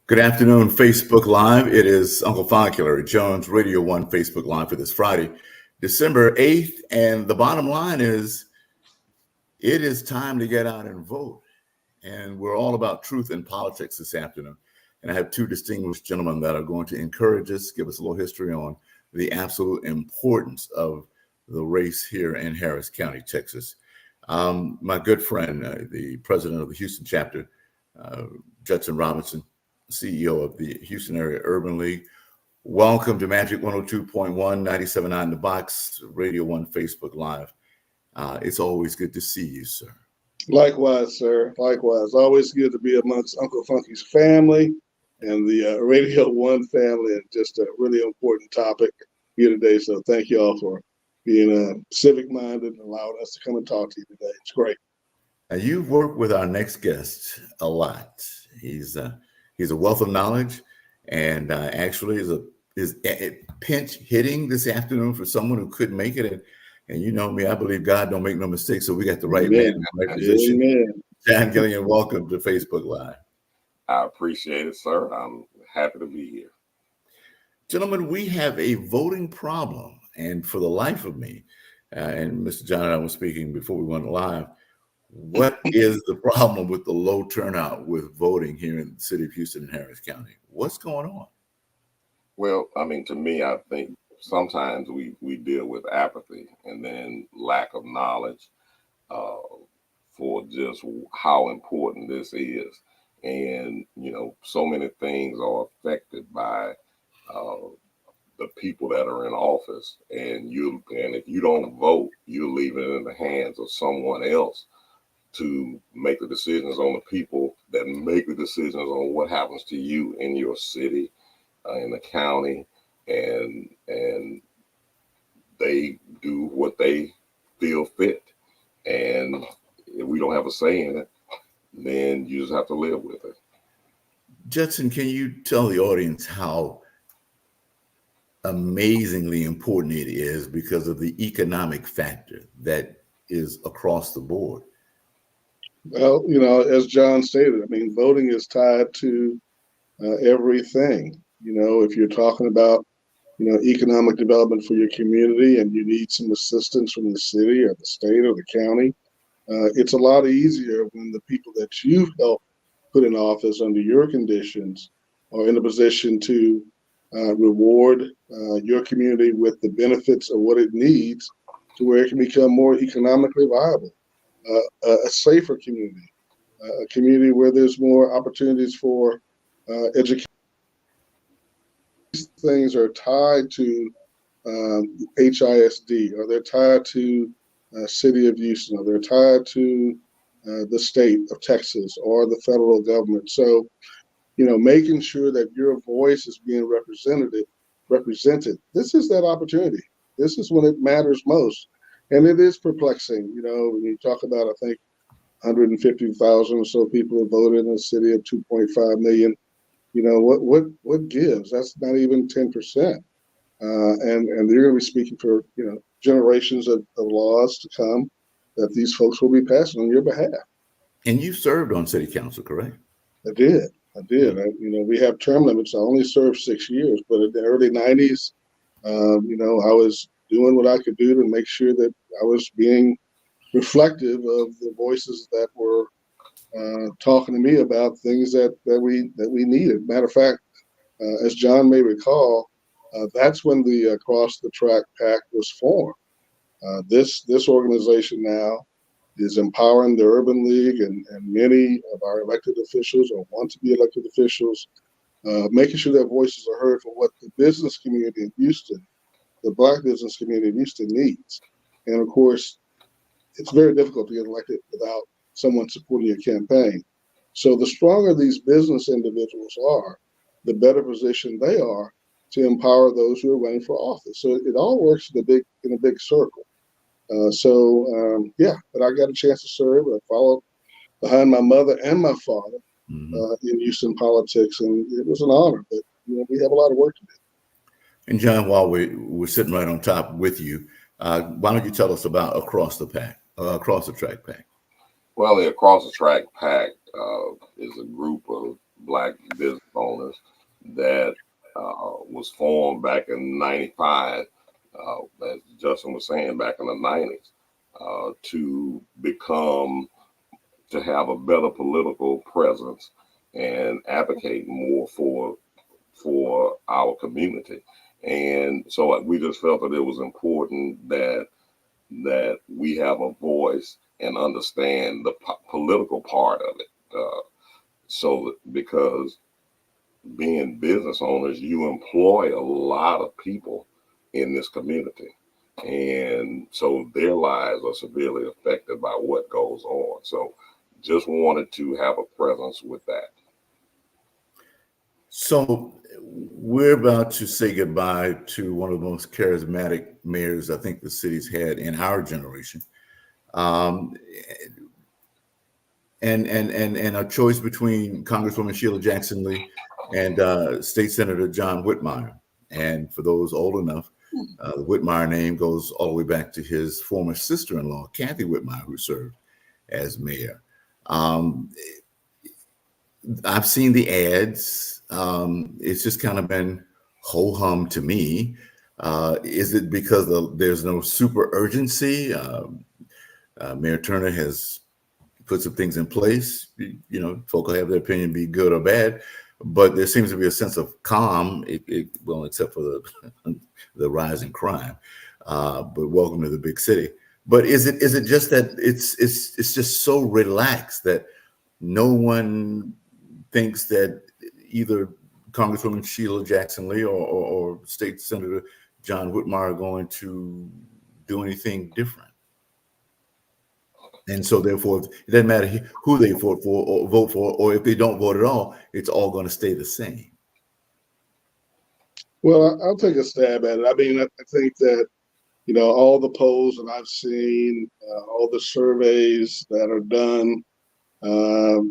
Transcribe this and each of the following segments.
Good afternoon, Facebook Live. It is Uncle Fonculary Jones, Radio 1 Facebook Live for this Friday, December 8th. And the bottom line is, it is time to get out and vote. And we're all about truth in politics this afternoon. And I have two distinguished gentlemen that are going to encourage us, give us a little history on the absolute importance of the race here in Harris County, Texas. My good friend, the president of the Houston chapter, Judson Robinson, CEO of the Houston Area Urban League. Welcome to Magic 102.1, 97.9 The Box, Radio 1 Facebook Live. It's always good to see you, sir. Likewise, sir. Likewise. Always good to be amongst Uncle Funky's family and the Radio 1 family, and just a really important topic here today. So thank you all for being civic-minded and allowing us to come and talk to you today. It's great. You've worked with our next guest a lot. He's a wealth of knowledge, and actually is pinch hitting this afternoon for someone who couldn't make it. And you know me, I believe God don't make no mistakes, so we got the right man in the right position. Amen. John Gillian, welcome to Facebook Live. I appreciate it, sir. I'm happy to be here. Gentlemen, we have a voting problem, and for the life of me, and Mr. John and I were speaking before we went live, what is the problem with the low turnout with voting here in the city of Houston and Harris County? What's going on? Well, I mean, to me, I think sometimes we deal with apathy and then lack of knowledge for just how important this is. And, you know, so many things are affected by the people that are in office. And if you don't vote, you're leaving it in the hands of someone else to make the decisions on the people that make the decisions on what happens to you in your city, in the county, and they do what they feel fit. And if we don't have a say in it, then you just have to live with it. Judson, can you tell the audience how amazingly important it is because of the economic factor that is across the board? Well, you know, as John stated, I mean, voting is tied to everything. You know, if you're talking about, you know, economic development for your community and you need some assistance from the city or the state or the county, it's a lot easier when the people that you've helped put in office under your conditions are in a position to reward your community with the benefits of what it needs to where it can become more economically viable. A safer community, a community where there's more opportunities for education. These things are tied to HISD, or they're tied to City of Houston, or they're tied to the state of Texas or the federal government. So, you know, making sure that your voice is being represented. This is that opportunity. This is when it matters most. And it is perplexing, you know, when you talk about, I think, 150,000 or so people have voted in a city of 2.5 million. You know, what gives? That's not even 10%. And they're going to be speaking for, you know, generations of laws to come that these folks will be passing on your behalf. And you served on city council, correct? I did. You know, we have term limits. I only served 6 years, but in the early 90s, you know, I was doing what I could do to make sure that I was being reflective of the voices that were talking to me about things that we needed. Matter of fact, as John may recall, that's when the Across the Track PAC was formed. This organization now is empowering the Urban League and many of our elected officials or want to be elected officials, making sure their voices are heard for what the business community in Houston, the Black business community in Houston needs. And of course, it's very difficult to get elected without someone supporting your campaign. So the stronger these business individuals are, the better position they are to empower those who are running for office. So it all works in a big circle. Yeah, but I got a chance to serve. I followed behind my mother and my father in Houston politics, and it was an honor. But you know, we have a lot of work to do. And John, while we're sitting right on top with you, why don't you tell us about Across the Track PAC? Well, the Across the Track PAC is a group of Black business owners that was formed back in '95, as Justin was saying, back in the '90s, to have a better political presence and advocate more for our community. And so we just felt that it was important that we have a voice and understand the political part of it. So because being business owners, you employ a lot of people in this community. And so their lives are severely affected by what goes on. So just wanted to have a presence with that. So we're about to say goodbye to one of the most charismatic mayors I think the city's had in our generation. Um, and a choice between Congresswoman Sheila Jackson Lee and State Senator John Whitmire. And for those old enough, the Whitmire name goes all the way back to his former sister-in-law, Kathy Whitmire, who served as mayor. I've seen the ads. It's just kind of been ho-hum to me. Is it because there's no super urgency? Mayor Turner has put some things in place. You know, folk will have their opinion, be good or bad, but there seems to be a sense of calm. Well, except for the rise in crime. But welcome to the big city. But is it just that it's just so relaxed that no one thinks that either Congresswoman Sheila Jackson Lee or State Senator John Whitmire are going to do anything different? And so therefore, it doesn't matter who they vote for, or if they don't vote at all, it's all going to stay the same. Well, I'll take a stab at it. I mean, I think that, you know, all the polls that I've seen, all the surveys that are done,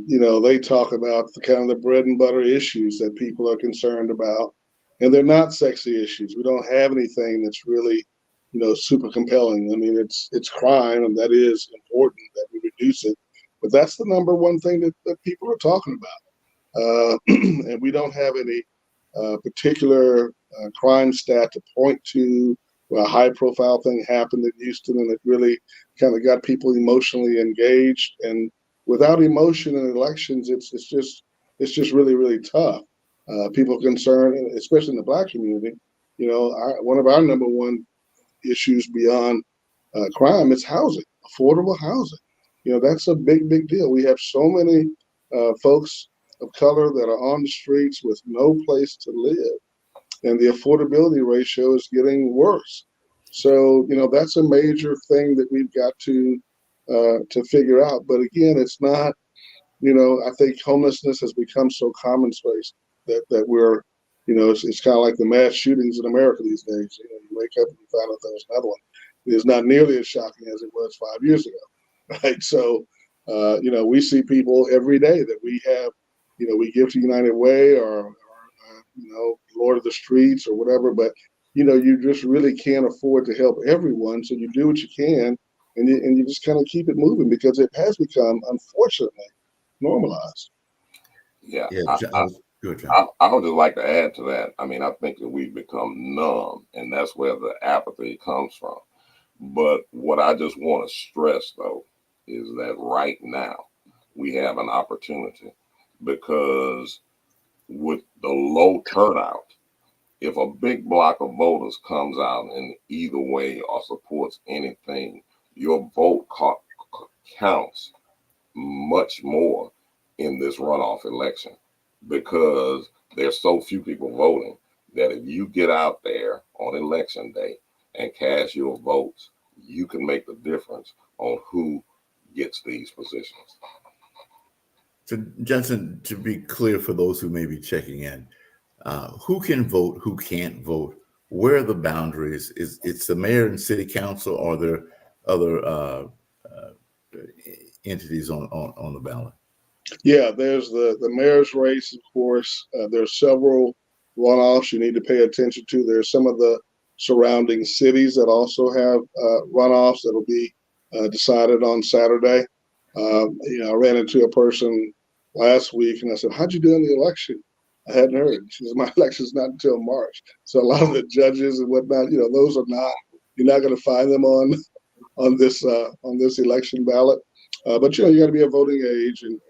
you know, they talk about the kind of the bread and butter issues that people are concerned about, and they're not sexy issues. We don't have anything that's really, you know, super compelling. I mean, it's crime, and that is important that we reduce it, but that's the number one thing that people are talking about, and we don't have any particular crime stat to point to where a high profile thing happened in Houston and it really kind of got people emotionally engaged. And without emotion in elections, it's just really, really tough. People are concerned, especially in the Black community. You know, one of our number one issues beyond crime is housing, affordable housing. You know, that's a big, big deal. We have so many folks of color that are on the streets with no place to live, and the affordability ratio is getting worse. So, you know, that's a major thing that we've got to figure out. But again, it's not, you know, I think homelessness has become so commonplace that we're, you know, it's kind of like the mass shootings in America these days. You know, you wake up and you find out there's another one. It's not nearly as shocking as it was 5 years ago, right? So, you know, we see people every day that we have, you know, we give to United Way or you know, Lord of the Streets or whatever, but, you know, you just really can't afford to help everyone. So you do what you can, and you just kind of keep it moving because it has become, unfortunately, normalized. Yeah, Good, John. I would just like to add to that. I mean, I think that we've become numb, and that's where the apathy comes from. But what I just want to stress, though, is that right now we have an opportunity because with the low turnout, if a big block of voters comes out in either way or supports anything, your vote counts much more in this runoff election because there's so few people voting that if you get out there on election day and cast your votes, you can make the difference on who gets these positions. So, Johnson, to be clear for those who may be checking in, who can vote, who can't vote? Where are the boundaries? It's the mayor and city council, or are there other entities on the ballot? Yeah, there's the mayor's race, of course. There's several runoffs you need to pay attention to. There's some of the surrounding cities that also have runoffs that'll be decided on Saturday. You know, I ran into a person last week, and I said, "How'd you do in the election?" I hadn't heard. She says, "My election's not until March." So a lot of the judges and whatnot, those are not. You're not going to find them on this election ballot. But you got to be of voting age, and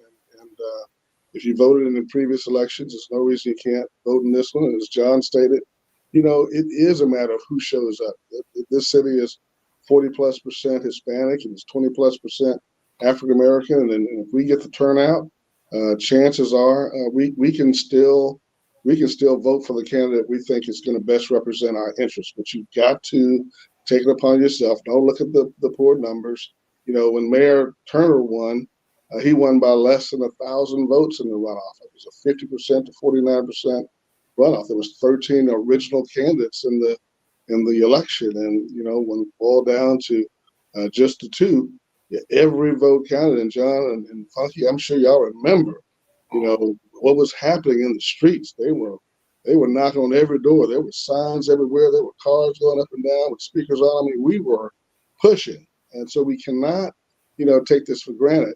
if you voted in the previous elections, there's no reason you can't vote in this one. And as John stated, it is a matter of who shows up. This city is 40+% Hispanic, and it's 20+% African American, and if we get the turnout, chances are we can still vote for the candidate we think is going to best represent our interests. But you've got to take it upon yourself. Don't look at the poor numbers. When Mayor Turner won, he won by less than 1,000 votes in the runoff. It was a 50% to 49% runoff. There was 13 original candidates in the election, and when it boiled down to just the two, every vote counted. And John and Funky, I'm sure y'all remember, what was happening in the streets. They were knocking on every door. There were signs everywhere. There were cars going up and down with speakers on. I mean, we were pushing, and so we cannot, take this for granted.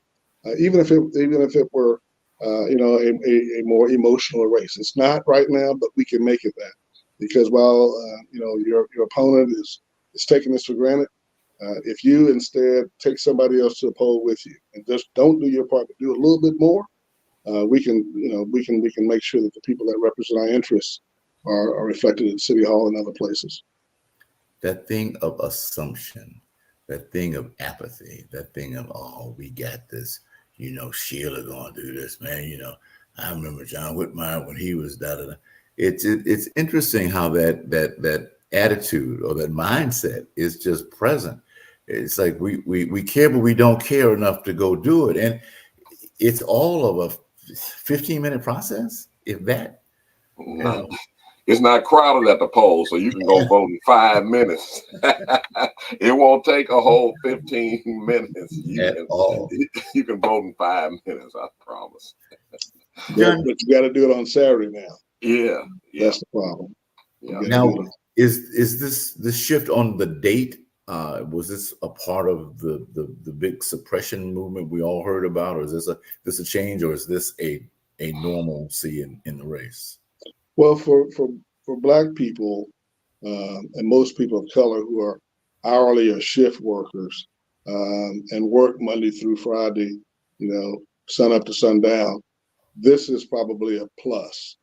Even if it were, a more emotional race. It's not right now, but we can make it that, because while your opponent is taking this for granted, if you instead take somebody else to the poll with you and just don't do your part, but do a little bit more, we can make sure that the people that represent our interests are reflected at City Hall and other places. That thing of assumption, that thing of apathy, that thing of, oh, we got this, Sheila gonna do this, man. I remember John Whitmire when he was da-da-da. It's interesting how that attitude or that mindset is just present. It's like we care, but we don't care enough to go do it. And it's all of a 15-minute process, if that. No. It's not crowded at the polls, so you can go vote in 5 minutes. It won't take a whole 15 minutes. You can vote in 5 minutes, I promise. But you got to do it on Saturday now. Yeah. That's the problem. Yeah. Now, is this shift on the date? Was this a part of the big suppression movement we all heard about, or is this a change, or is this a normalcy in the race? Well, for Black people and most people of color who are hourly or shift workers and work Monday through Friday, sun up to sundown, this is probably a plus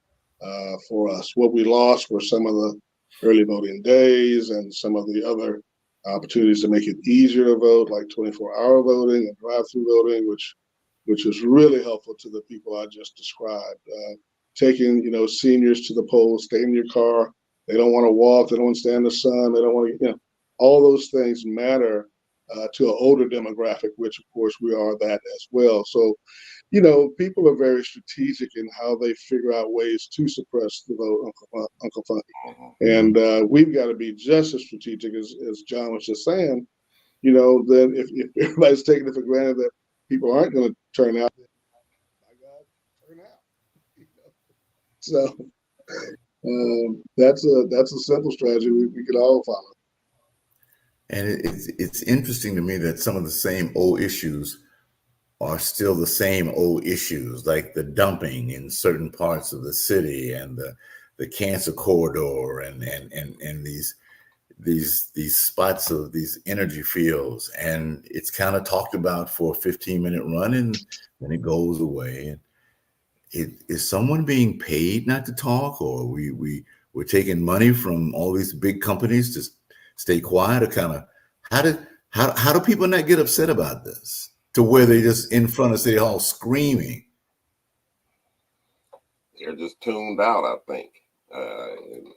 for us. What we lost were some of the early voting days and some of the other opportunities to make it easier to vote, like 24-hour voting and drive-through voting, which was really helpful to the people I just described. Taking seniors to the polls, stay in your car. They don't want to walk. They don't want to stand in the sun. They don't want to, all those things matter to an older demographic, which of course we are that as well. So, people are very strategic in how they figure out ways to suppress the vote, Uncle Funky. And we've got to be just as strategic as John was just saying. Then if everybody's taking it for granted that people aren't going to turn out, my God, turn out. So that's a simple strategy we could all follow. And it's interesting to me that some of the same old issues are still the same old issues, like the dumping in certain parts of the city and the cancer corridor and these spots of these energy fields. And it's kind of talked about for a 15-minute run, and then it goes away. And is someone being paid not to talk, or we're taking money from all these big companies to stay quiet, or kind of how do people not get upset about this to where they just in front of City Hall screaming? They're just tuned out, I think.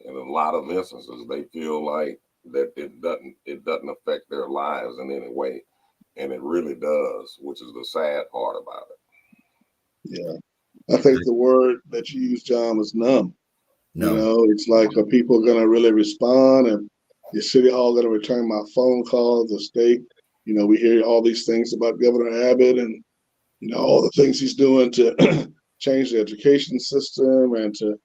In a lot of instances, they feel like that it doesn't affect their lives in any way, and it really does, which is the sad part about it. Yeah. I think the word that you used, John, was numb. No. It's like, are people going to really respond? And is City Hall going to return my phone call? The state, we hear all these things about Governor Abbott and, all the things he's doing to change the education system and to,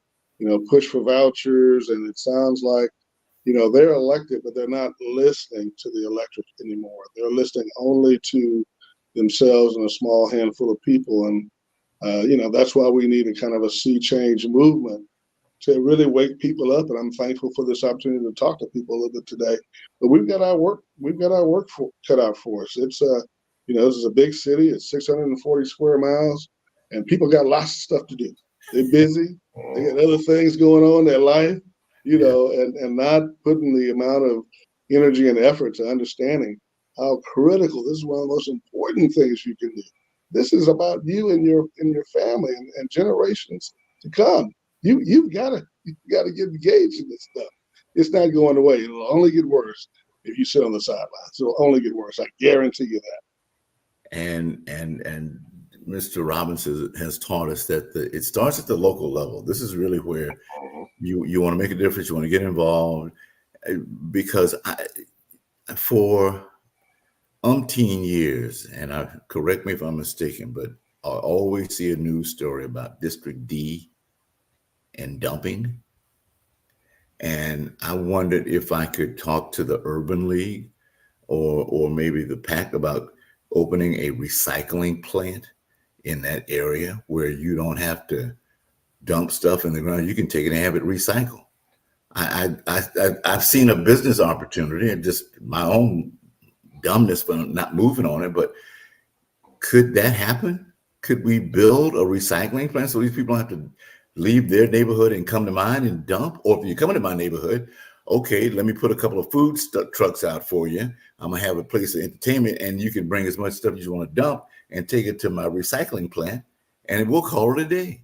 push for vouchers. And it sounds like, they're elected, but they're not listening to the electorate anymore. They're listening only to themselves and a small handful of people. And That's why we need a kind of a sea change movement to really wake people up. And I'm thankful for this opportunity to talk to people a little bit today. But we've got our work cut out for us. It's this is a big city. It's 640 square miles, and people got lots of stuff to do. They're busy. They got other things going on in their life, and not putting the amount of energy and effort to understanding how critical this is. One of the most important things you can do. This is about you and your family and generations to come. You've got to get engaged in this stuff. It's not going away. It'll only get worse if you sit on the sidelines. It'll only get worse. I guarantee you that. And Mr. Robinson has taught us that it starts at the local level. This is really where you want to make a difference. You want to get involved, because for umpteen years, and correct me if I'm mistaken, but I always see a news story about District D and dumping. And I wondered if I could talk to the Urban League or maybe the PAC about opening a recycling plant in that area where you don't have to dump stuff in the ground. You can take it and have it recycled. I've seen a business opportunity, and just my own dumbness for not moving on it, but could that happen? Could we build a recycling plant so these people don't have to leave their neighborhood and come to mine and dump? Or if you're coming to my neighborhood, okay, let me put a couple of food trucks out for you. I'm gonna have a place of entertainment, and you can bring as much stuff as you want to dump and take it to my recycling plant, and we'll call it a day.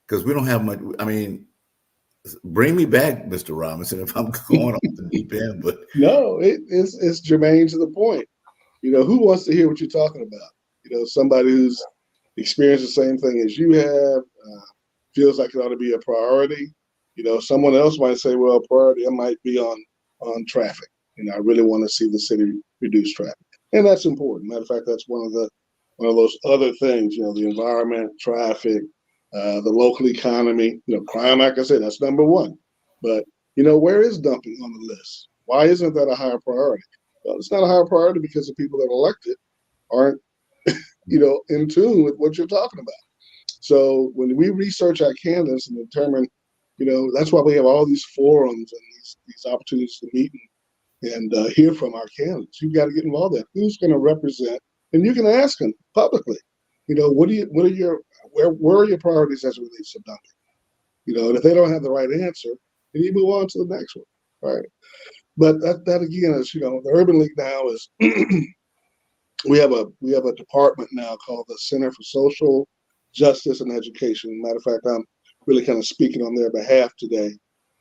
Because we don't have much. I mean, bring me back, Mr. Robinson, if I'm going off the deep end. But no, it's germane to the point. Who wants to hear what you're talking about? Somebody who's experienced the same thing as you have, feels like it ought to be a priority. Someone else might say, well, priority might be on traffic. I really want to see the city reduce traffic. And that's important. Matter of fact, that's one of those other things, the environment, traffic, the local economy, crime, like I said, that's number one. But, where is dumping on the list? Why isn't that a higher priority? Well, it's not a higher priority because the people that are elected aren't, in tune with what you're talking about. So when we research our candidates and determine, that's why we have all these forums and these opportunities to meet and hear from our candidates. You've got to get involved in who's going to represent, and you can ask them publicly. Where are your priorities as it relates to dumping? And if they don't have the right answer, then you move on to the next one, right? But that again is, the Urban League now is we have a department now called the Center for Social Justice and Education. Matter of fact, I'm really kind of speaking on their behalf today.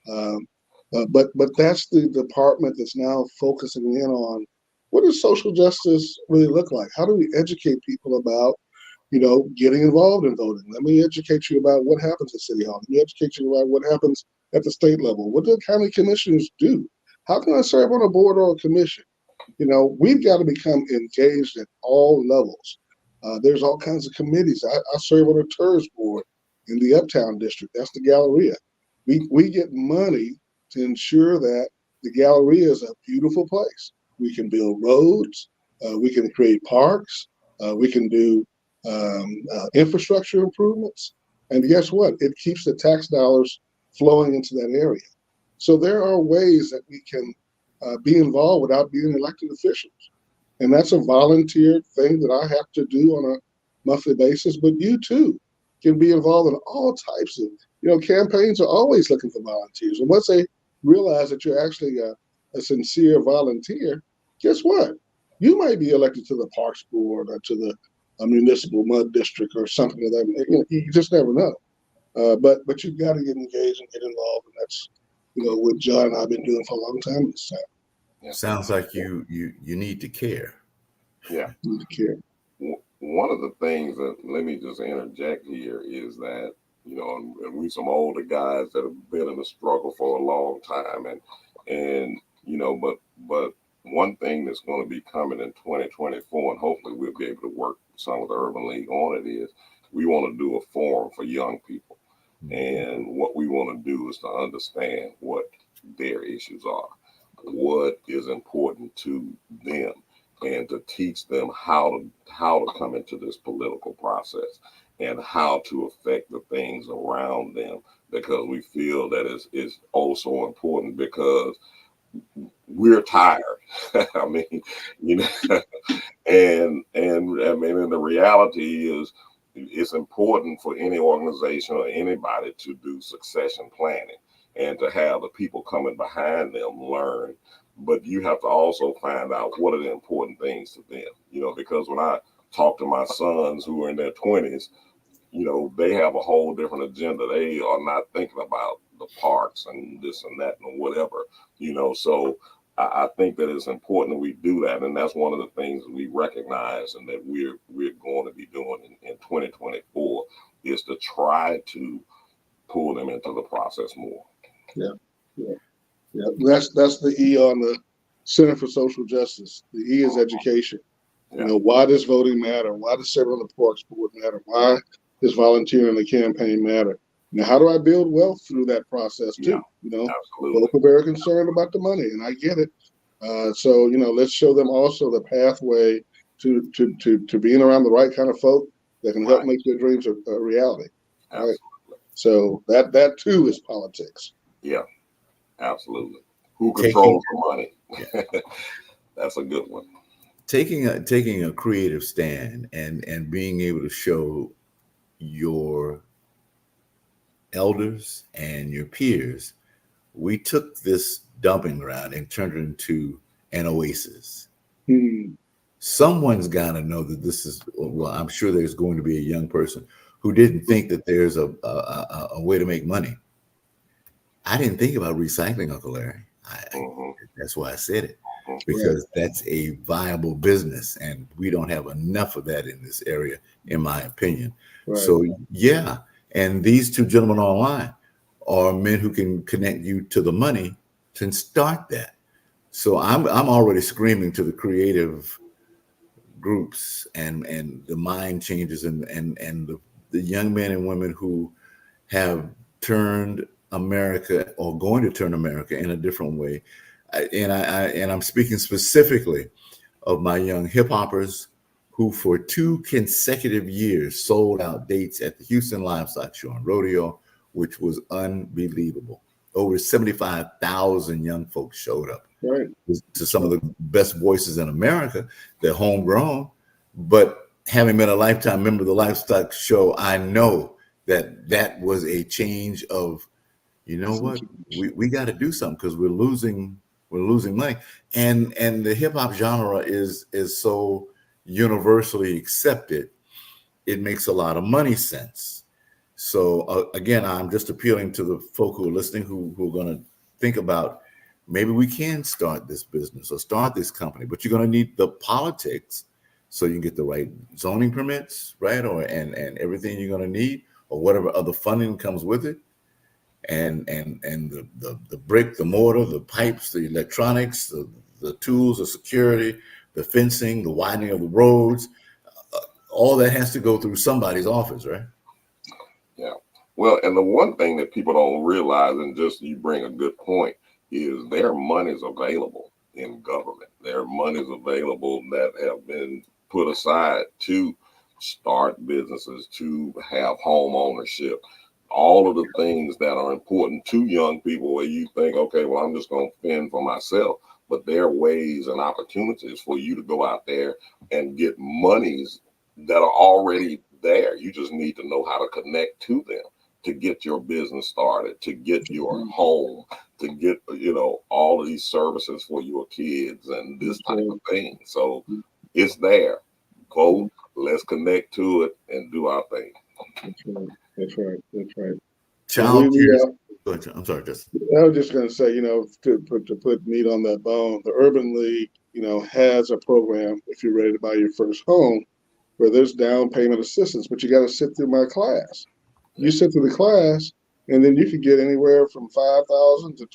But that's the department that's now focusing in on what does social justice really look like? How do we educate people about, getting involved in voting? Let me educate you about what happens at City Hall. Let me educate you about what happens at the state level. What do county commissioners do? How can I serve on a board or a commission? We've got to become engaged at all levels. There's all kinds of committees. I serve on a TERS board in the Uptown District. That's the Galleria. We get money to ensure that the Galleria is a beautiful place. We can build roads. We can create parks. We can do infrastructure improvements. And guess what? It keeps the tax dollars flowing into that area. So there are ways that we can be involved without being elected officials. And that's a volunteer thing that I have to do on a monthly basis. But you too can be involved in all types of, campaigns are always looking for volunteers. And once they realize that you're actually a sincere volunteer, guess what? You might be elected to the Parks Board or to the municipal mud district or something of that. You just never know. But you've got to get engaged and get involved. And that's, what John and I have been doing for a long time this time. Yeah. Sounds like you need to care. Yeah. Need to care. One of the things that, let me just interject here, is that, and we some older guys that have been in the struggle for a long time, and but one thing that's going to be coming in 2024, and hopefully we'll be able to work some of the Urban League on it, is we want to do a forum for young people. And what we want to do is to understand what their issues are, what is important to them. and to teach them how to come into this political process and how to affect the things around them, because we feel that it's also important, because we're tired. I mean, you know, and I mean, and the reality is, it's important for any organization or anybody to do succession planning and to have the people coming behind them learn. But you have to also find out what are the important things to them, you know, because when I talk to my sons who are in their 20s, you know, they have a whole different agenda. They are not thinking about the parks and this and that and whatever, you know. So I think that it's important that we do that, and that's one of the things that we recognize and that we're going to be doing in 2024 is to try to pull them into the process more. Yeah, yeah, yeah. That's the E on the Center for Social Justice. The E is education. Yeah. You know, why does voting matter? Why does serving on the Parks Board matter? Why does volunteering in the campaign matter? Now, how do I build wealth through that process too? Yeah, you know, absolutely. both are very concerned about the money, and I get it. So, you know, let's show them also the pathway to being around the right kind of folk that can help make their dreams a reality. Absolutely. Right? So that too is politics. Yeah, absolutely. Who controls the money? Yeah. That's a good one. Taking a creative stand and being able to show your elders and your peers, we took this dumping ground and turned it into an oasis. Someone's got to know that this is, well, I'm sure there's going to be a young person who didn't think that there's a way to make money. I didn't think about recycling, Uncle Larry. That's why I said it, because that's a viable business, and we don't have enough of that in this area, in my opinion. Right. So, yeah. And these two gentlemen online are men who can connect you to the money to start that. So I'm already screaming to the creative groups and the mind changes and the young men and women who have turned America or going to turn America in a different way. And I'm speaking specifically of my young hip hoppers who for 2 consecutive years sold out dates at the Houston Livestock Show and Rodeo, which was unbelievable. Over 75,000 young folks showed up. Right. To some of the best voices in America. They're homegrown, but having been a lifetime member of the Livestock Show, I know that was a change of, you know what, we got to do something because we're losing money, and the hip hop genre is so universally accepted, it makes a lot of money sense. So again, I'm just appealing to the folk who are listening, who are going to think about maybe we can start this business or start this company, but you're going to need the politics so you can get the right zoning permits, right, or and everything you're going to need, or whatever other funding comes with it. And the brick, the mortar, the pipes, the electronics, the tools, the security, the fencing, the widening of the roads, all that has to go through somebody's office, right? Yeah. Well, and the one thing that people don't realize, and just you bring a good point, is there are monies available in government. There are monies available that have been put aside to start businesses, to have home ownership. All of the things that are important to young people where you think, okay, well, I'm just going to fend for myself. But there are ways and opportunities for you to go out there and get monies that are already there. You just need to know how to connect to them to get your business started, to get your home, to get, you know, all of these services for your kids and this type of thing. So it's there. Go, let's connect to it and do our thing. That's right. Child, I'm sorry, Justin. I was just going to say, you know, to put meat on that bone, the Urban League, you know, has a program if you're ready to buy your first home, where there's down payment assistance, but you got to sit through my class. You sit through the class, and then you could get anywhere from $5,000 to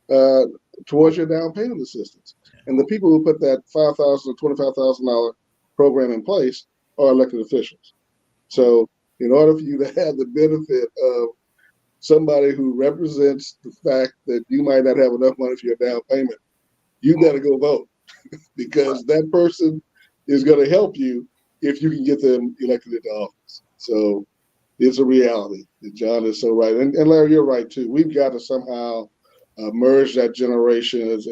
$25,000 towards your down payment assistance. And the people who put that $5,000 to $25,000 program in place are elected officials. So in order for you to have the benefit of somebody who represents the fact that you might not have enough money for your down payment, you got to go vote. because that person is going to help you if you can get them elected into office. So it's a reality. John is so right. And Larry, you're right, too. We've got to somehow merge that generation. As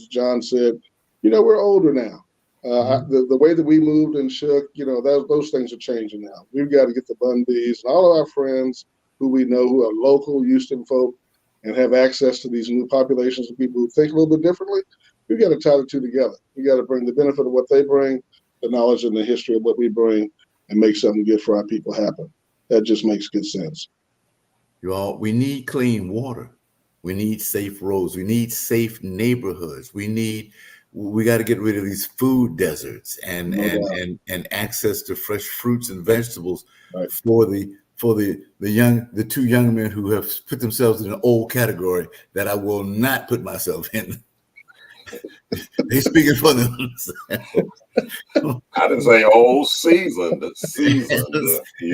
John said, we're older now. The way that we moved and shook, those things are changing now. We've got to get the Bundys and all of our friends who we know who are local Houston folk and have access to these new populations of people who think a little bit differently. We've got to tie the two together. We got to bring the benefit of what they bring, the knowledge and the history of what we bring, and make something good for our people happen. That just makes good sense. We need clean water. We need safe roads. We need safe neighborhoods. We got to get rid of these food deserts and access to fresh fruits and vegetables for the two young men who have put themselves in an old category that I will not put myself in. They speaking for them. I didn't say old, seasoned. And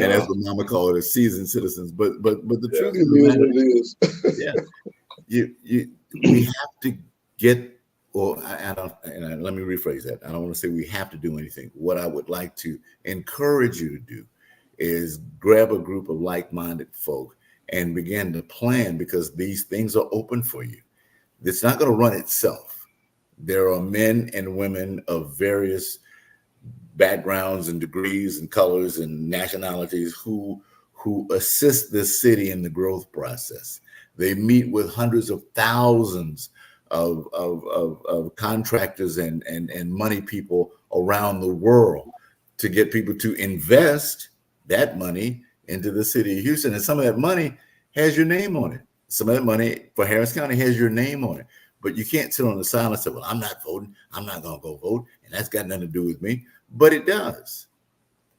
that's what Mama called it, seasoned citizens. But the truth of the matter is, we have to get. Well, let me rephrase that. I don't want to say we have to do anything. What I would like to encourage you to do is grab a group of like-minded folk and begin to plan, because these things are open for you. It's not going to run itself. There are men and women of various backgrounds and degrees and colors and nationalities who assist this city in the growth process. They meet with hundreds of thousands of contractors and money people around the world to get people to invest that money into the city of Houston. And some of that money has your name on it. Some of that money for Harris County has your name on it. But you can't sit on the side and say, well, I'm not voting. I'm not going to go vote. And that's got nothing to do with me. But it does.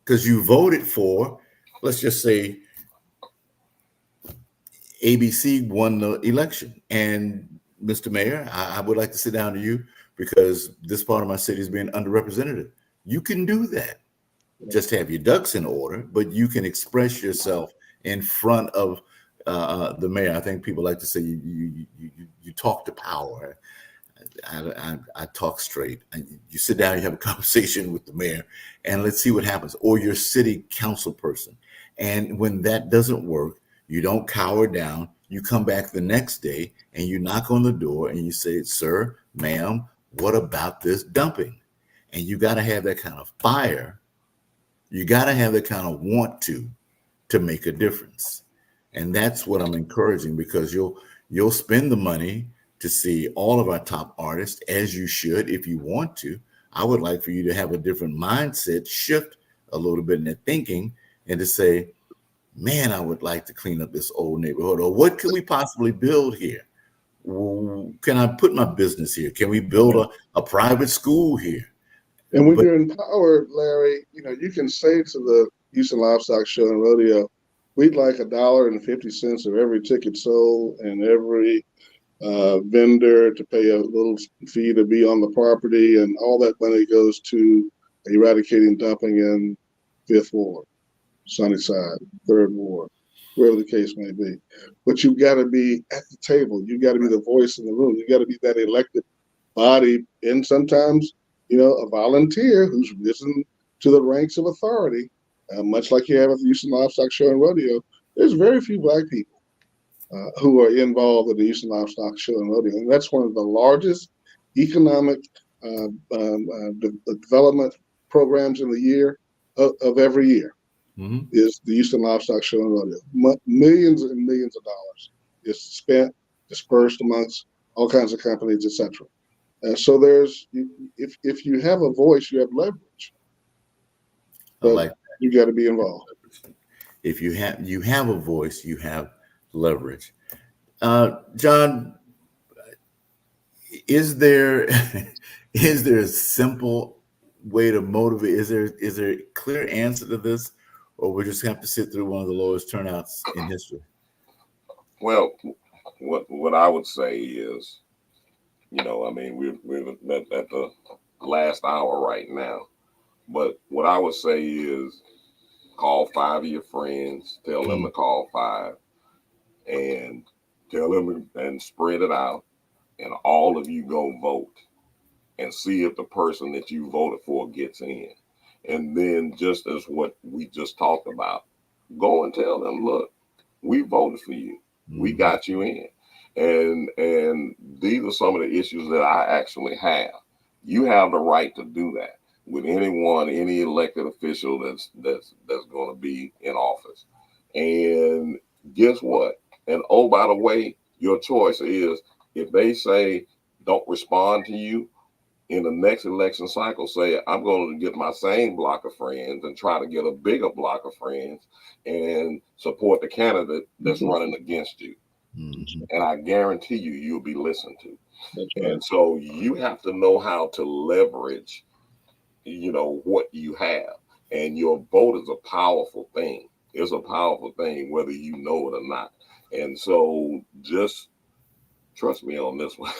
Because you voted for, let's just say, ABC won the election. And Mr. Mayor, I would like to sit down to you because this part of my city is being underrepresented. You can do that. Just have your ducks in order, but you can express yourself in front of the mayor. I think people like to say you talk to power. I talk straight. You sit down, you have a conversation with the mayor, and let's see what happens. Or your city council person. And when that doesn't work, you don't cower down. You come back the next day and you knock on the door and you say, sir, ma'am, what about this dumping? And you got to have that kind of fire. You got to have that kind of want to make a difference. And that's what I'm encouraging, because you'll spend the money to see all of our top artists, as you should if you want to. I would like for you to have a different mindset, shift a little bit in their thinking, and to say, man, I would like to clean up this old neighborhood. Or what can we possibly build here? Can I put my business here? Can we build a private school here? And when you're empowered, Larry, you can say to the Houston Livestock Show and Rodeo, we'd like $1.50 of every ticket sold and every vendor to pay a little fee to be on the property, and all that money goes to eradicating dumping in 5th Ward, Sunnyside, 3rd Ward, wherever the case may be. But you've got to be at the table. You've got to be the voice in the room. You've got to be that elected body, and sometimes, a volunteer who's risen to the ranks of authority, much like you have at the Houston Livestock Show and Rodeo. There's very few Black people who are involved in the Houston Livestock Show and Rodeo. And that's one of the largest economic development programs in the year of every year. Mm-hmm. Is the Houston Livestock Show and Rodeo. Millions and millions of dollars is spent, dispersed amongst all kinds of companies, etc. So there's, if you have a voice, you have leverage. But you got to be involved. If you have a voice, you have leverage. John, is there a simple way to motivate? Is there a clear answer to this, or we just have to sit through one of the lowest turnouts in history? Well, what I would say is, we're at the last hour right now, but what I would say is call 5 of your friends, tell them to call 5, and tell them and spread it out, and all of you go vote. and see if the person that you voted for gets in. And then, just as what we just talked about, go and tell them, look, we voted for you. We got you in. And these are some of the issues that I actually have. You have the right to do that with anyone, any elected official that's going to be in office. And guess what? And oh, by the way, your choice is, if they say don't respond to you in the next election cycle, say I'm going to get my same block of friends and try to get a bigger block of friends and support the candidate that's running against you. And I guarantee you, you'll be listened to. Right. And so you have to know how to leverage, what you have. And your vote is a powerful thing. It's a powerful thing, whether you know it or not. And so just trust me on this one.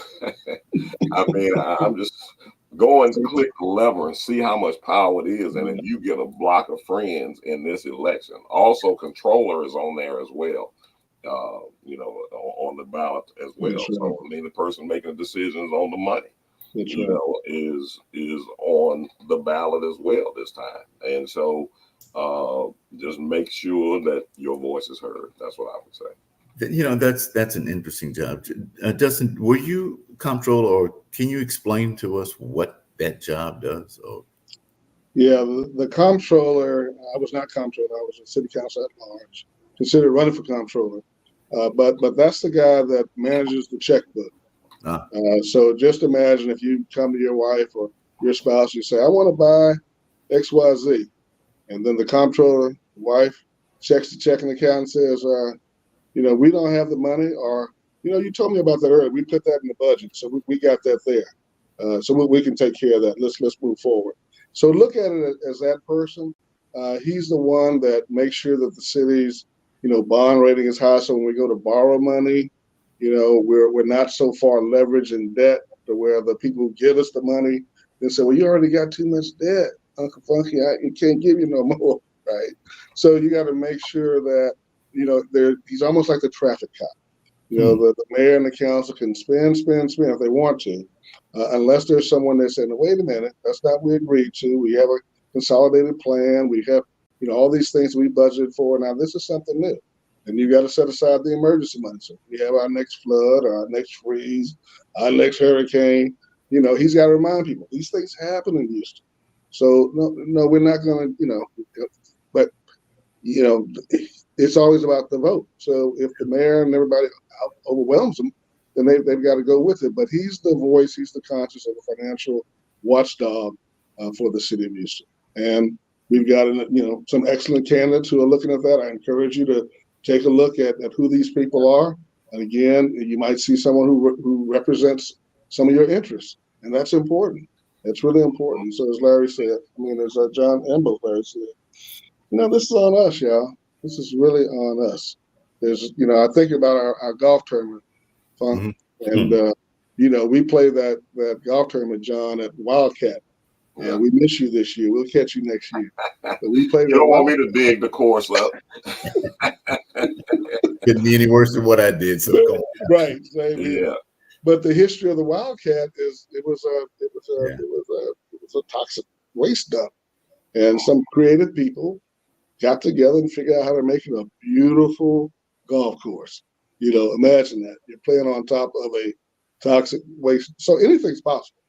I mean, I'm just go and click the lever and see how much power it is. And then you get a block of friends in this election. Also, controller is on there as well. On the ballot as well. Right. So I mean, the person making decisions on the money, That's is on the ballot as well this time. And so just make sure that your voice is heard. That's what I would say. That's an interesting job. Justin, were you comptroller, or can you explain to us what that job does? Yeah, the comptroller, I was not comptroller, I was a city council at large, considered running for comptroller. But that's the guy that manages the checkbook. So just imagine if you come to your wife or your spouse, you say, I want to buy XYZ. And then the comptroller, wife, checks the checking account and says, we don't have the money, or, you told me about that earlier. We put that in the budget. So we got that there. So we can take care of that. Let's move forward. So look at it as that person. He's the one that makes sure that the city's bond rating is high. So when we go to borrow money, we're not so far leveraged in debt to where the people who give us the money, they say, well, you already got too much debt, Uncle Funky. I can't give you no more, right? So you got to make sure that, he's almost like the traffic cop. The mayor and the council can spend if they want to, unless there's someone that's saying, wait a minute, that's not what we agreed to. We have a consolidated plan. We have all these things we budgeted for. Now, this is something new. And you got to set aside the emergency money. So we have our next flood, or our next freeze, our next hurricane. He's got to remind people, these things happen in Houston. So, no, we're not going to, but, it's always about the vote. So if the mayor and everybody overwhelms them, then they've got to go with it. But he's the voice, he's the conscience of the financial watchdog for the city of Houston. And we've got, some excellent candidates who are looking at that. I encourage you to take a look at who these people are. And again, you might see someone who represents some of your interests. And that's important. That's really important. So as Larry said, as John Embo, Larry said, this is on us, y'all. This is really on us. There's, I think about our golf tournament, Funk, and, we play that golf tournament, John, at Wildcat. And we miss you this year. We'll catch you next year. But we play. You don't want me to dig the course up. Couldn't be any worse than what I did. So go on. Right. Same here. But the history of the Wildcat is it was a toxic waste dump, and some creative people got together and figured out how to make it a beautiful golf course. Imagine that you're playing on top of a toxic waste. So anything's possible,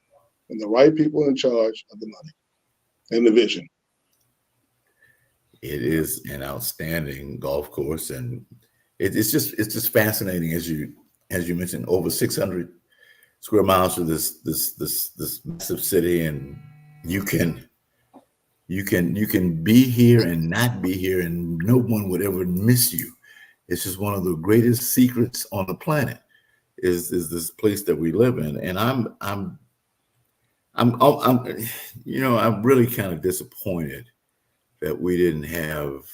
and the right people in charge of the money and the vision. It is an outstanding golf course, and it's just fascinating, as you mentioned, over 600 square miles to this massive city, and you can be here and not be here, and no one would ever miss you. It's just one of the greatest secrets on the planet is this place that we live in. And I'm really kind of disappointed that we didn't have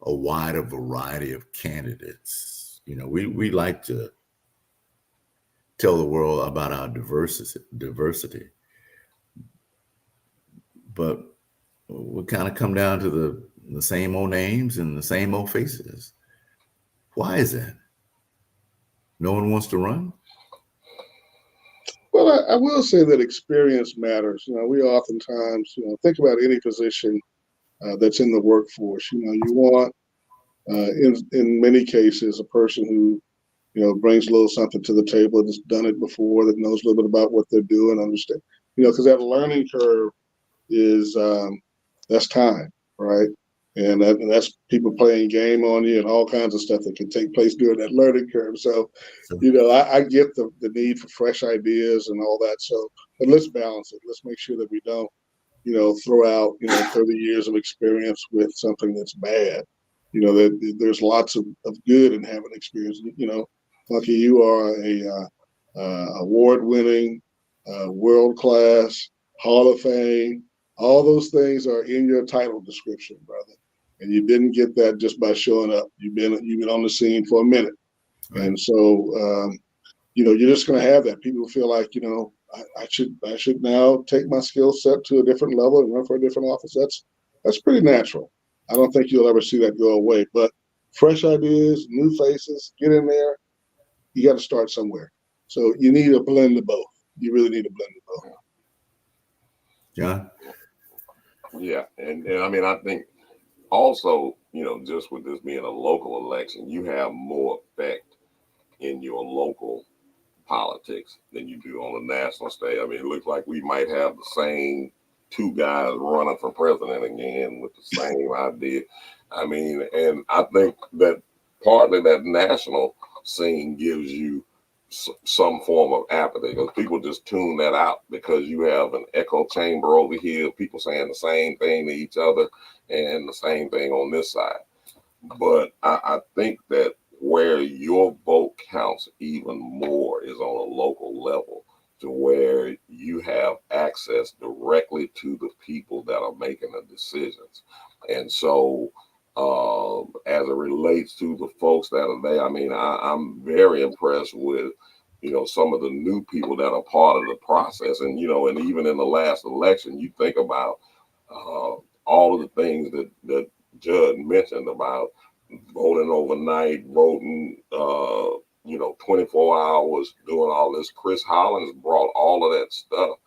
a wider variety of candidates. We like to tell the world about our diversity, but we kind of come down to the same old names and the same old faces. Why is that? No one wants to run? Well, Well, I will say that experience matters. We oftentimes, think about any position that's in the workforce. You want, in many cases, a person who, brings a little something to the table, that's done it before, that knows a little bit about what they're doing, understand, because that learning curve is that's time, right? And that's people playing game on you and all kinds of stuff that can take place during that learning curve. So, I get the need for fresh ideas and all that. So, but let's balance it. Let's make sure that we don't, throw out, 30 years of experience with something that's bad. That there's lots of good in having experience. Lucky you are a award-winning, world-class, Hall of Fame. All those things are in your title description, brother. And you didn't get that just by showing up. You've been on the scene for a minute, right. And so you're just going to have that. People feel like I should now take my skill set to a different level and run for a different office. That's pretty natural. I don't think you'll ever see that go away. But fresh ideas, new faces, get in there. You got to start somewhere. So you need a blend of both. You really need a blend of both. John? Yeah, and I mean, I think also, just with this being a local election, you have more effect in your local politics than you do on the national stage. I mean, it looks like we might have the same two guys running for president again with the same idea. I mean, and I think that partly that national scene gives you some form of apathy because people just tune that out because you have an echo chamber over here, people saying the same thing to each other and the same thing on this side. But I think that where your vote counts even more is on a local level, to where you have access directly to the people that are making the decisions. And so as it relates to the folks that are there, I mean, I'm very impressed with, some of the new people that are part of the process. And, and even in the last election, you think about all of the things that Judd mentioned about voting overnight, voting, 24 hours, doing all this. Chris Hollins brought all of that stuff,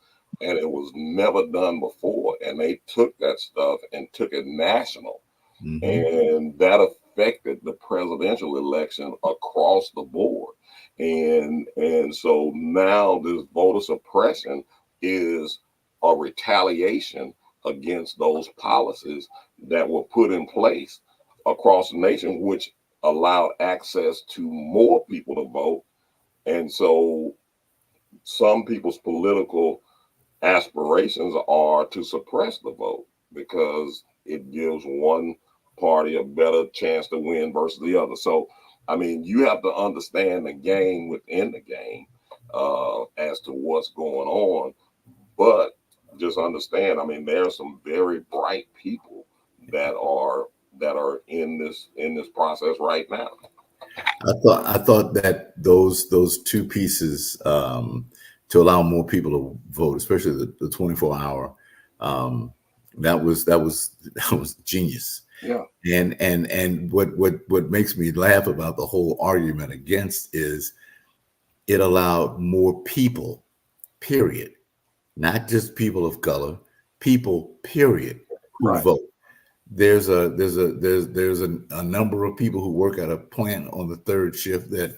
and it was never done before. And they took that stuff and took it national. Mm-hmm. And that affected the presidential election across the board. And so now this voter suppression is a retaliation against those policies that were put in place across the nation, which allowed access to more people to vote. And so some people's political aspirations are to suppress the vote because it gives one party a better chance to win versus the other. So, I mean, you have to understand the game within the game as to what's going on. But just understand, I mean, there are some very bright people that are in this process right now. I thought that those two pieces to allow more people to vote, especially the 24-hour, that was genius. Yeah. And what makes me laugh about the whole argument against is it allowed more people, period, not just people of color, people, period, who right. vote. There's a number of people who work at a plant on the third shift that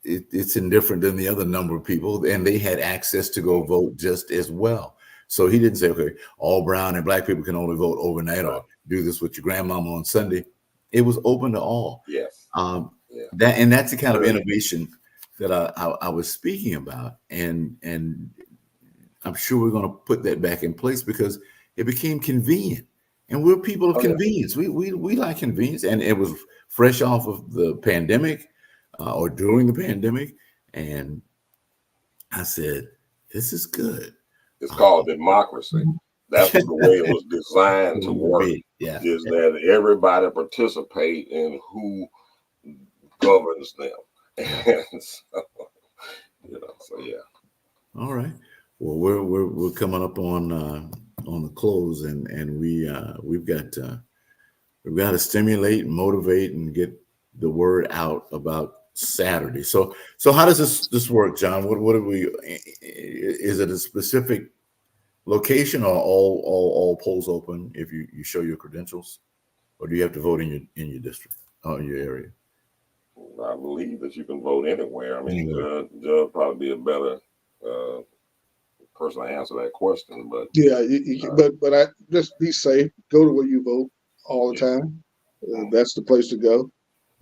it's indifferent than the other number of people, and they had access to go vote just as well. So he didn't say, okay, all brown and black people can only vote overnight or do this with your grandmama on Sunday. It was open to all. Yes. That's the kind of innovation that I was speaking about. And I'm sure we're going to put that back in place because it became convenient. And we're people of convenience. We like convenience. And it was fresh off of the pandemic or during the pandemic. And I said, this is good. It's called democracy. That's the way it was designed to work. Yeah. Is that everybody participate in who governs them. And so, yeah. All right. Well, we're coming up on the close, and we've got to stimulate, motivate, and get the word out about Saturday. So how does this work, John? What do we? Is it a specific location or all polls open if you show your credentials, or do you have to vote in your district or in your area? I believe that you can vote anywhere. I mean, Anywhere. Judge probably be a better person to answer that question. But yeah, but I just be safe. Go to where you vote all the time. That's the place to go.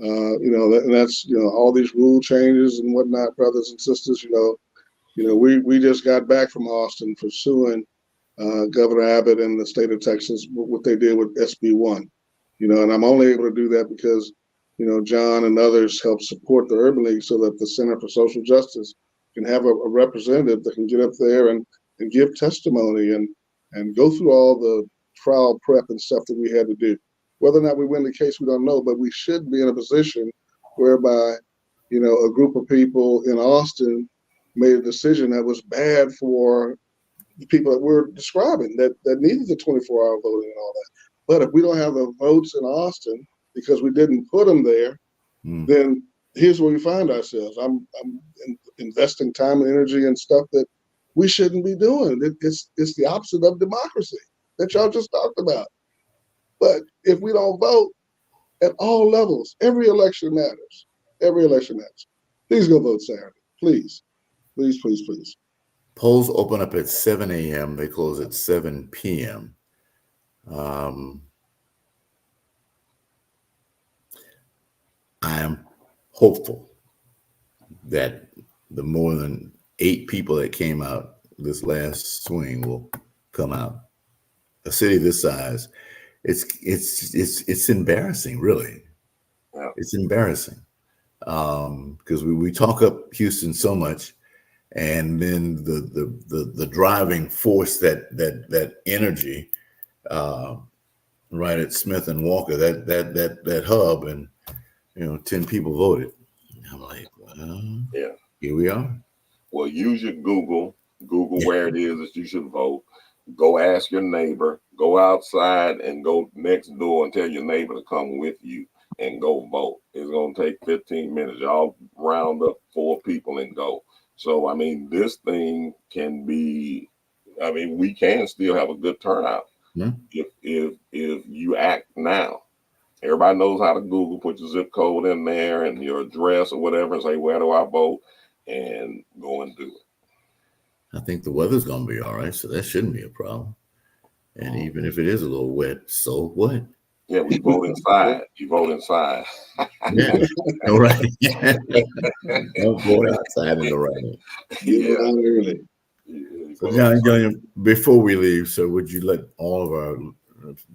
And that's all these rule changes and whatnot, brothers and sisters. We just got back from Austin for suing Governor Abbott and the state of Texas what they did with SB1. And I'm only able to do that because John and others help support the Urban League so that the Center for Social Justice can have a representative that can get up there and give testimony and go through all the trial prep and stuff that we had to do. Whether or not we win the case, we don't know, but we should be in a position whereby, a group of people in Austin made a decision that was bad for the people that we're describing that needed the 24-hour voting and all that. But if we don't have the votes in Austin because we didn't put them there, then here's where we find ourselves. I'm investing time and energy and stuff that we shouldn't be doing. It's the opposite of democracy that y'all just talked about. But if we don't vote at all levels, every election matters. Every election matters. Please go vote Saturday. Please. Please, please, please. Polls open up at 7 a.m. They close at 7 p.m. I am hopeful that the more than 8 people that came out this last swing will come out. A city this size, it's embarrassing, really. Yeah. It's embarrassing because we talk up Houston so much, and then the driving force that energy right at Smith and Walker, that hub, and 10 people voted. I'm like, well, yeah, here we are. Well, use your Google where it is that you should vote. Go ask your neighbor. Go outside and go next door and tell your neighbor to come with you and go vote. It's going to take 15 minutes. Y'all round up 4 people and go. So, I mean, this thing can be, we can still have a good turnout if you act now. Everybody knows how to Google, put your zip code in there and your address or whatever and say, where do I vote? And go and do it. I think the weather's going to be all right, so that shouldn't be a problem. And even if it is a little wet, so what? Yeah, we vote inside. You vote inside. Yeah, all right. Don't vote outside in the rain. Get out early. So John, before we leave, so would you let all of our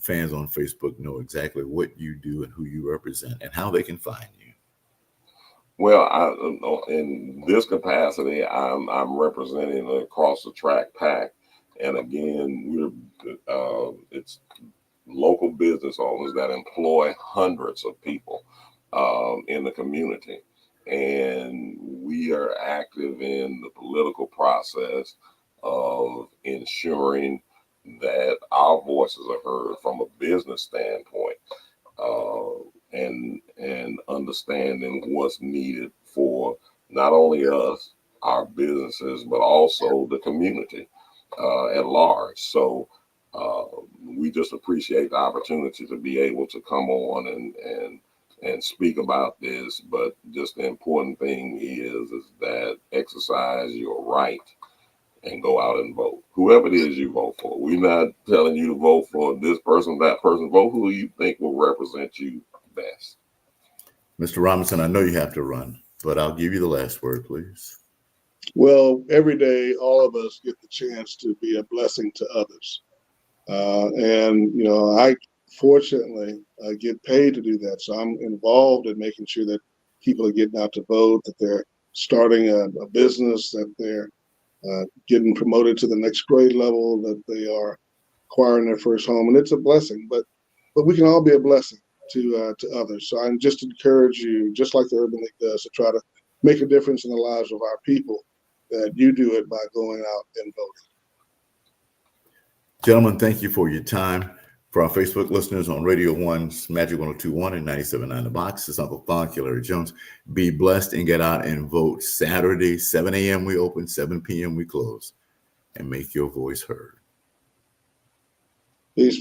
fans on Facebook know exactly what you do and who you represent and how they can find you? Well, in this capacity, I'm representing the Across the Track PAC, and again, it's local business owners that employ hundreds of people in the community, and we are active in the political process of ensuring that our voices are heard from a business standpoint. And understanding what's needed for not only us, our businesses, but also the community at large. So we just appreciate the opportunity to be able to come on and speak about this. But just the important thing is that exercise your right and go out and vote. Whoever it is you vote for. We're not telling you to vote for this person, that person. Vote who you think will represent you best. Mr. Robinson, I know you have to run, but I'll give you the last word, please. Well, every day, all of us get the chance to be a blessing to others. I fortunately get paid to do that. So I'm involved in making sure that people are getting out to vote, that they're starting a business, that they're getting promoted to the next grade level, that they are acquiring their first home. And it's a blessing, but we can all be a blessing to others. So I just encourage you, just like the Urban League does, to try to make a difference in the lives of our people, that you do it by going out and voting. Gentlemen, thank you for your time. For our Facebook listeners on Radio 1's Magic 102.1 and 97.9 The Box, this is Uncle Funk, Larry Jones. Be blessed and get out and vote. Saturday, 7 a.m. we open, 7 p.m. we close. And make your voice heard. Peace.